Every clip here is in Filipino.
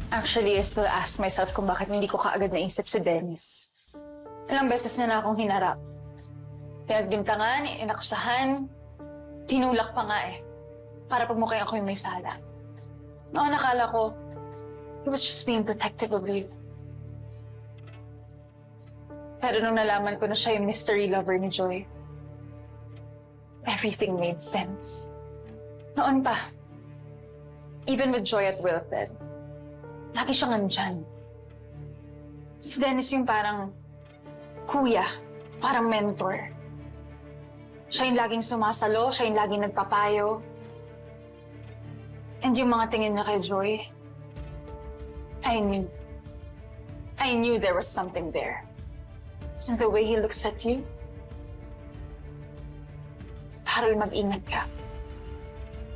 Actually, I still ask myself kung bakit hindi ko kaagad naisip si Dennis. Ilang beses niya na akong hinarap. Pinagbintangan, inakusahan, tinulak pa nga eh. Para pagmukhang ako yung may sala. Noon nakala ko, he was just being protective of you. Pero nung nalaman ko na siya yung mystery lover ni Joy, everything made sense. Noon pa, even with Joy at Wilfred, lagi siyang andyan. Si Dennis yung parang kuya, parang mentor. Siya yung laging sumasalo, siya yung laging nagpapayo. And yung mga tingin niya kay Joy, I knew there was something there. And the way he looks at you, Harold, mag-ingat ka.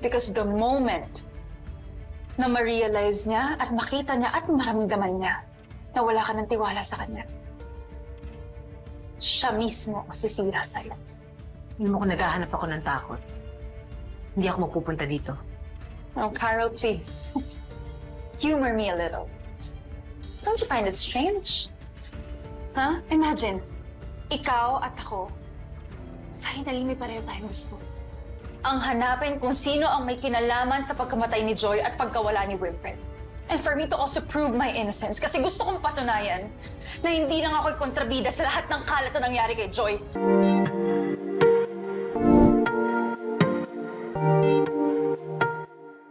Because the moment na ma-realize niya at makita niya at maramdaman niya na wala ka ng tiwala sa kanya, siya mismo ang sisira sa'yo. Hindi mo kung naghahanap ako ng takot. Hindi ako magpupunta dito. Oh, Carol, please. Humor me a little. Don't you find it strange? Huh? Imagine, ikaw at ako, finally may pareho tayong gusto. Ang hanapin kung sino ang may kinalaman sa pagkamatay ni Joy at pagkawala ni Wilfred. And for me to also prove my innocence kasi gusto kong patunayan na hindi lang ako'y kontrabida sa lahat ng kalat na nangyari kay Joy.